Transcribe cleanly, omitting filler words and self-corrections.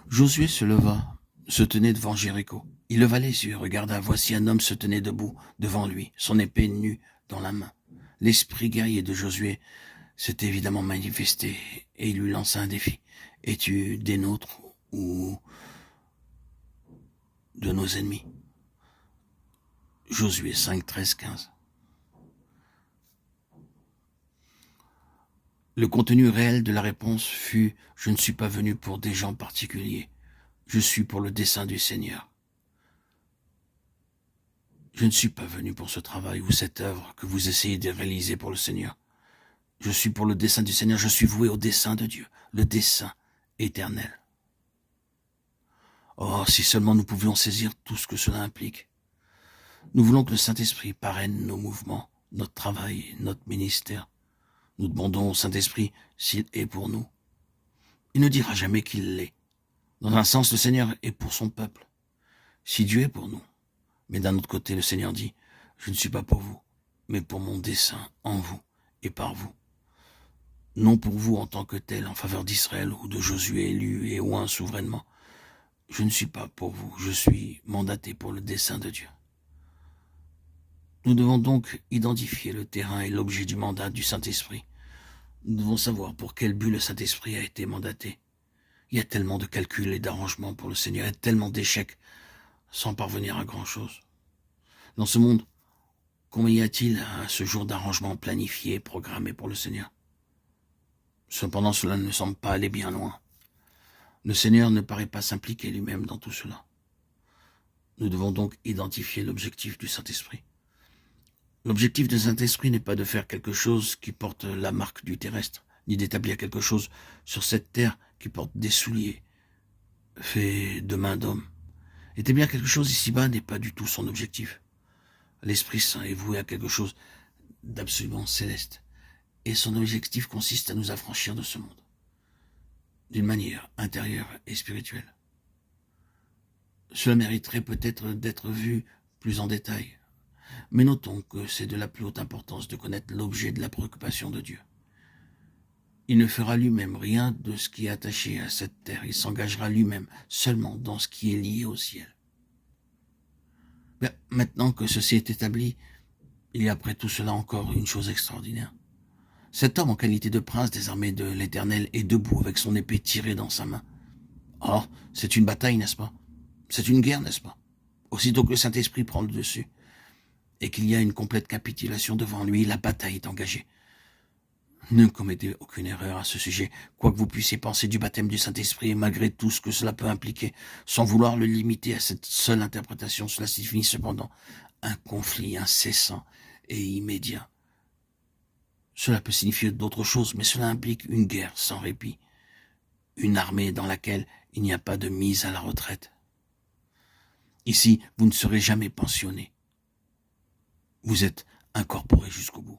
Josué se leva, se tenait devant Jéricho. Il leva les yeux, regarda, voici un homme se tenait debout devant lui, son épée nue dans la main. L'esprit guerrier de Josué s'était évidemment manifesté et il lui lança un défi. Es-tu des nôtres ou de nos ennemis? Josué 5, 13, 15. Le contenu réel de la réponse fut « Je ne suis pas venu pour des gens particuliers, je suis pour le dessein du Seigneur. Je ne suis pas venu pour ce travail ou cette œuvre que vous essayez de réaliser pour le Seigneur. Je suis pour le dessein du Seigneur, je suis voué au dessein de Dieu, le dessein éternel. » Oh, si seulement nous pouvions saisir tout ce que cela implique. Nous voulons que le Saint-Esprit parraine nos mouvements, notre travail, notre ministère. Nous demandons au Saint-Esprit s'il est pour nous. Il ne dira jamais qu'il l'est. Dans un sens, le Seigneur est pour son peuple. Si Dieu est pour nous. Mais d'un autre côté, le Seigneur dit, je ne suis pas pour vous, mais pour mon dessein en vous et par vous. Non pour vous en tant que tel, en faveur d'Israël ou de Josué élu et oint souverainement. Je ne suis pas pour vous, je suis mandaté pour le dessein de Dieu. Nous devons donc identifier le terrain et l'objet du mandat du Saint-Esprit. Nous devons savoir pour quel but le Saint-Esprit a été mandaté. Il y a tellement de calculs et d'arrangements pour le Seigneur, il y a tellement d'échecs sans parvenir à grand-chose. Dans ce monde, combien y a-t-il à ce jour d'arrangements planifiés, programmés pour le Seigneur? Cependant, cela ne semble pas aller bien loin. Le Seigneur ne paraît pas s'impliquer lui-même dans tout cela. Nous devons donc identifier l'objectif du Saint-Esprit. L'objectif du Saint-Esprit n'est pas de faire quelque chose qui porte la marque du terrestre, ni d'établir quelque chose sur cette terre qui porte des souliers faits de main d'homme. Établir quelque chose ici-bas n'est pas du tout son objectif. L'Esprit Saint est voué à quelque chose d'absolument céleste, et son objectif consiste à nous affranchir de ce monde, d'une manière intérieure et spirituelle. Cela mériterait peut-être d'être vu plus en détail, mais notons que c'est de la plus haute importance de connaître l'objet de la préoccupation de Dieu. Il ne fera lui-même rien de ce qui est attaché à cette terre, il s'engagera lui-même seulement dans ce qui est lié au ciel. Mais maintenant que ceci est établi, il y a après tout cela encore une chose extraordinaire. Cet homme en qualité de prince des armées de l'Éternel est debout avec son épée tirée dans sa main. Oh, c'est une bataille, n'est-ce pas? C'est une guerre, n'est-ce pas? Aussitôt que le Saint-Esprit prend le dessus et qu'il y a une complète capitulation devant lui, la bataille est engagée. Ne commettez aucune erreur à ce sujet, quoi que vous puissiez penser du baptême du Saint-Esprit et malgré tout ce que cela peut impliquer, sans vouloir le limiter à cette seule interprétation, cela signifie cependant un conflit incessant et immédiat. Cela peut signifier d'autres choses, mais cela implique une guerre sans répit, une armée dans laquelle il n'y a pas de mise à la retraite. Ici, vous ne serez jamais pensionné. Vous êtes incorporé jusqu'au bout.